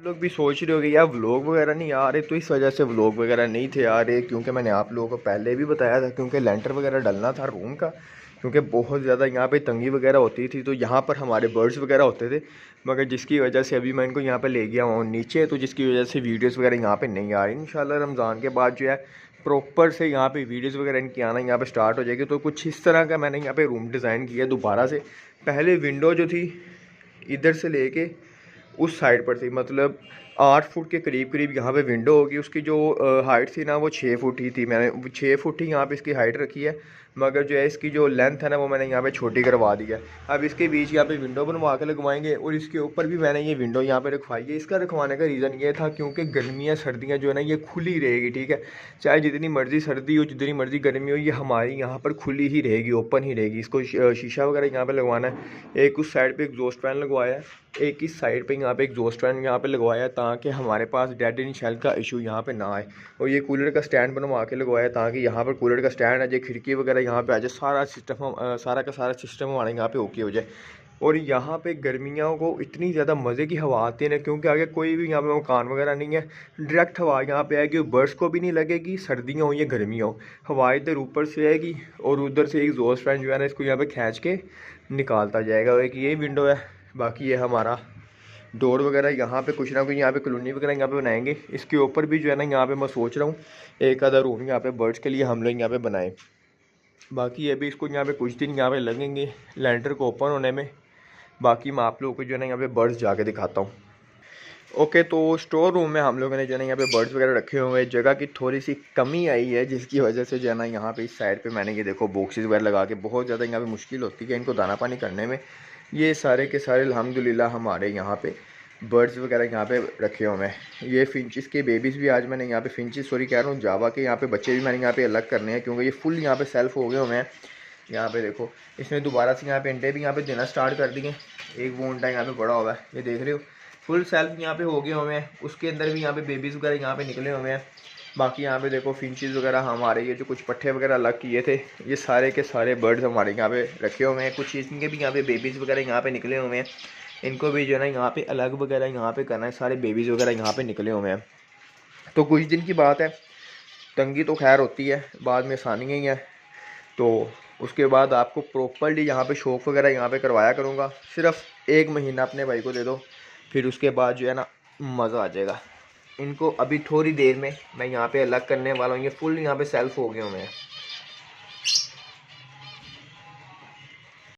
लोग भी सोच रहे हो कि यार व्लॉग वगैरह नहीं आ रहे, तो इस वजह से व्लॉग वगैरह नहीं थे आ रहे, क्योंकि मैंने आप लोगों को पहले भी बताया था, क्योंकि लेंटर वगैरह डलना था रूम का, क्योंकि बहुत ज़्यादा यहाँ पे तंगी वगैरह होती थी, तो यहाँ पर हमारे बर्ड्स वगैरह होते थे, मगर जिसकी वजह से अभी मैं इनको यहाँ पे ले गया हूँ नीचे, तो जिसकी वजह से वीडियोज़ वगैरह यहाँ पर नहीं आ रही। इंशाल्लाह रमज़ान के बाद जो है प्रॉपर से यहाँ पे वीडियोज़ वगैरह इनकी आना यहाँ पे स्टार्ट हो जाएगी। तो कुछ इस तरह का मैंने यहाँ पे रूम डिज़ाइन किया दोबारा से। पहले विंडो जो थी इधर से लेके उस साइड पर थी, मतलब 8 फुट के करीब करीब यहाँ पे विंडो होगी। उसकी जो हाइट थी ना वो 6 फुट ही थी, मैंने 6 फुट ही यहाँ पे इसकी हाइट रखी है, मगर जो है इसकी जो लेंथ है ना वो मैंने यहाँ पे छोटी करवा दी है। अब इसके बीच यहाँ पे विंडो बनवा के लगवाएंगे, और इसके ऊपर भी मैंने ये विंडो यहाँ पे रखवाई है। इसका रखवाने का रीज़न ये था क्योंकि गर्मियाँ सर्दियाँ जो है ना ये खुली रहेगी, ठीक है, चाहे जितनी मर्ज़ी सर्दी हो जितनी मर्ज़ी गर्मी हो, ये हमारी यहाँ पर खुली ही रहेगी, ओपन ही रहेगी। इसको शीशा वगैरह यहाँ पर लगवाना है। एक उस साइड पर एग्जॉस्ट फैन लगवाया है, एक इस साइड पे यहाँ पे एग्जॉस्ट फैन यहाँ पे लगवाया ताकि हमारे पास डेड इन शेल का इशू यहाँ पे ना आए। और ये कूलर का स्टैंड बनवा के लगवाया ताकि यहाँ पर कूलर का स्टैंड आ जाए, खिड़की वगैरह यहाँ पे आ जाए, सारा सिस्टम सारा का सारा सिस्टम हमारे यहाँ पे ओके हो जाए। और यहाँ पे गर्मियों को इतनी ज़्यादा मज़े की हवा आती है ना, क्योंकि आगे कोई भी यहाँ पे मकान वगैरह नहीं है, डायरेक्ट हवा यहाँ पे आएगी, बर्ड्स को भी नहीं लगेगी, सर्दियाँ हो या गर्मियाँ हो, हवा इधर ऊपर से आएगी और उधर से एग्जॉस्ट फैन जो है ना इसको यहाँ पे खींच के निकालता जाएगा। एक ये विंडो है, बाकी ये हमारा डोर वगैरह यहाँ पे कुछ ना कुछ यहाँ पे कॉलोनी वगैरह यहाँ पे बनाएंगे। इसके ऊपर भी जो है ना यहाँ पे मैं सोच रहा हूँ एक आधा रूम यहाँ पे बर्ड्स के लिए हम लोग यहाँ पे बनाएं। बाकी ये भी इसको यहाँ पे कुछ दिन यहाँ पे लगेंगे लैंटर को ओपन होने में। बाकी मैं आप लोगों को जो है ना यहाँ पे बर्ड्स जाके दिखाता हूँ। ओके, तो स्टोर रूम में हम लोगों ने जो है ना यहाँ पे बर्ड्स वगैरह रखे हुए हैं। जगह की थोड़ी सी कमी आई है, जिसकी वजह से जो है ना यहाँ पे इस साइड पे मैंने ये देखो बॉक्सेस वगैरह लगा के, बहुत ज़्यादा यहाँ पे मुश्किल होती है इनको दाना पानी करने में। ये सारे के सारे अल्हम्दुलिल्लाह हमारे यहाँ पे बर्ड्स वगैरह यहाँ पे रखे हुए हैं। ये फिंचिस के बेबीज़ भी आज मैंने यहाँ पे फिंचिस सॉरी कह रहा हूँ जावा के यहाँ पे बच्चे भी मैंने यहाँ पे अलग करने हैं, क्योंकि ये फुल यहाँ पे सेल्फ हो गए हुए हैं। यहाँ पे देखो इसने दोबारा से यहाँ पे अंडे भी यहाँ पे देना स्टार्ट कर दिए। एक वो अंडा यहाँ पे बड़ा हुआ है, ये देख रहे हो, फुल सेल्फ यहाँ पे हो गए हुए हैं। उसके अंदर भी यहाँ पे बेबीज़ वगैरह यहाँ पे निकले हुए हैं। बाकी यहाँ पे देखो फिंचेस वगैरह हमारे ये जो कुछ पट्टे वगैरह अलग किए थे, ये सारे के सारे बर्ड्स हमारे यहाँ पे रखे हुए हैं। कुछ इनके भी यहाँ पे बेबीज़ वगैरह यहाँ पे निकले हुए हैं, इनको भी जो है ना यहाँ पे अलग वगैरह यहाँ पे करना है। सारे बेबीज़ वगैरह यहाँ पे निकले हुए हैं। तो कुछ दिन की बात है, तंगी तो खैर होती है, बाद में आसानियाँ ही हैं। तो उसके बाद आपको प्रॉपर्ली यहाँ पे शौक वगैरह यहाँ पे करवाया करूँगा। सिर्फ 1 महीना अपने भाई को दे दो, फिर उसके बाद जो है ना मज़ा आ जाएगा। इनको अभी थोड़ी देर में मैं यहाँ पे अलग करने वाला हूँ। ये फुल यहाँ पे सेल्फ हो गए हुए हैं।